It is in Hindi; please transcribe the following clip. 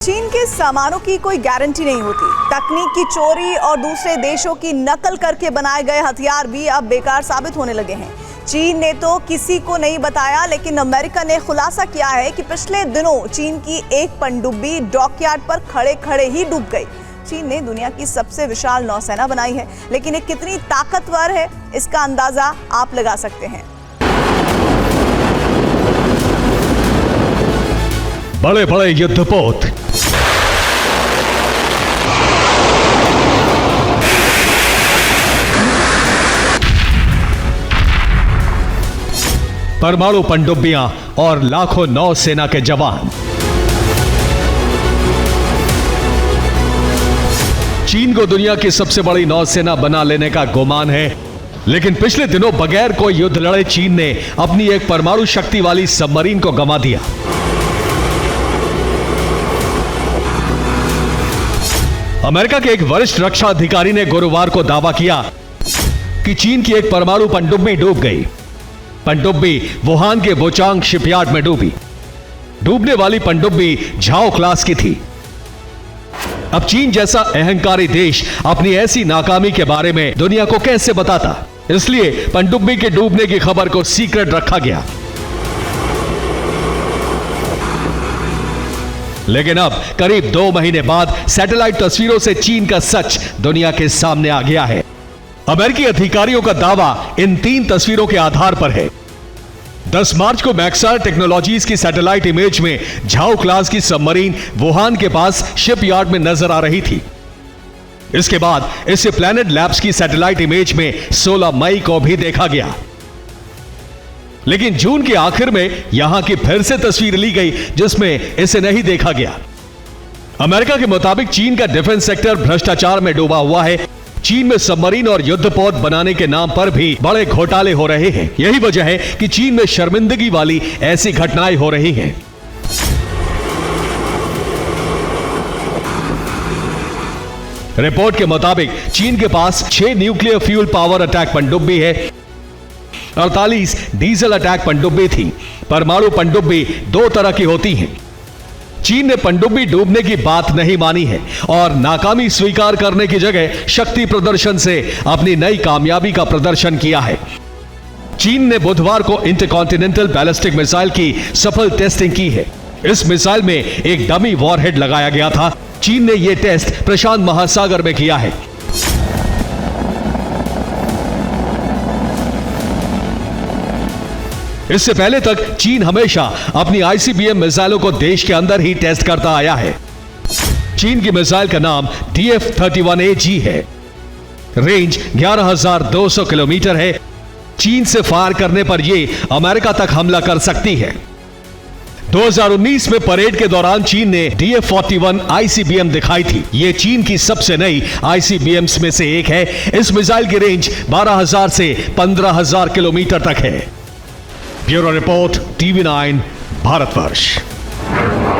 चीन के सामानों की कोई गारंटी नहीं होती। तकनीक की चोरी और दूसरे देशों की नकल करके बनाए गए हथियार भी अब बेकार साबित होने लगे हैं। चीन ने तो किसी को नहीं बताया, लेकिन अमेरिका ने खुलासा किया है कि पिछले दिनों चीन की एक पनडुब्बी डॉकयार्ड पर खड़े खड़े ही डूब गई। चीन ने दुनिया की सबसे विशाल नौसेना बनाई है, लेकिन ये कितनी ताकतवर है इसका अंदाजा आप लगा सकते हैं। बड़े बड़े युद्धपोत, परमाणु पनडुब्बियां और लाखों नौसेना के जवान। चीन को दुनिया की सबसे बड़ी नौसेना बना लेने का गुमान है, लेकिन पिछले दिनों बगैर कोई युद्ध लड़े चीन ने अपनी एक परमाणु शक्ति वाली सबमरीन को गंवा दिया। अमेरिका के एक वरिष्ठ रक्षा अधिकारी ने गुरुवार को दावा किया कि चीन की एक परमाणु पनडुब्बी डूब गई। पनडुब्बी वुहान के बोचांग शिपयार्ड में डूबी। डूबने वाली पनडुब्बी झाओ क्लास की थी। अब चीन जैसा अहंकारी देश अपनी ऐसी नाकामी के बारे में दुनिया को कैसे बताता, इसलिए पनडुब्बी के डूबने की खबर को सीक्रेट रखा गया। लेकिन अब करीब 2 महीने बाद सैटेलाइट तस्वीरों से चीन का सच दुनिया के सामने आ गया है। अमेरिकी अधिकारियों का दावा इन 3 तस्वीरों के आधार पर है। 10 मार्च को मैक्सार टेक्नोलॉजीज की सैटेलाइट इमेज में झाओ क्लास की सबमरीन वुहान के पास शिपयार्ड में नजर आ रही थी। इसके बाद इसे प्लैनेट लैब्स की सैटेलाइट इमेज में 16 मई को भी देखा गया, लेकिन जून के आखिर में यहां की फिर से तस्वीर ली गई जिसमें इसे नहीं देखा गया। अमेरिका के मुताबिक चीन का डिफेंस सेक्टर भ्रष्टाचार में डूबा हुआ है। चीन में सबमरीन और युद्धपोत बनाने के नाम पर भी बड़े घोटाले हो रहे हैं। यही वजह है कि चीन में शर्मिंदगी वाली ऐसी घटनाएं हो रही हैं। रिपोर्ट के मुताबिक चीन के पास 6 न्यूक्लियर फ्यूल पावर अटैक पनडुब्बी है, 48 डीजल अटैक पनडुब्बी थी। परमाणु पनडुब्बी 2 तरह की होती हैं। चीन ने पनडुब्बी डूबने की बात नहीं मानी है और नाकामी स्वीकार करने की जगह शक्ति प्रदर्शन से अपनी नई कामयाबी का प्रदर्शन किया है। चीन ने बुधवार को इंटरकॉन्टिनेंटल बैलिस्टिक मिसाइल की सफल टेस्टिंग की है। इस मिसाइल में एक डमी वॉरहेड लगाया गया था। चीन ने यह टेस्ट प्रशांत महासागर में किया है। इससे पहले तक चीन हमेशा अपनी आईसीबीएम मिसाइलों को देश के अंदर ही टेस्ट करता आया है। चीन की मिसाइल का नाम DF-31AG है। रेंज 11,200 किलोमीटर है। चीन से फायर करने पर यह अमेरिका तक हमला कर सकती है। 2019 में परेड के दौरान चीन ने DF-41 आईसीबीएम दिखाई थी। यह चीन की सबसे नई आईसीबीएम्स में से एक है। इस मिसाइल की रेंज 12,000 से 15,000 किलोमीटर तक है। Bureau report, TV9, Bharatvarsh.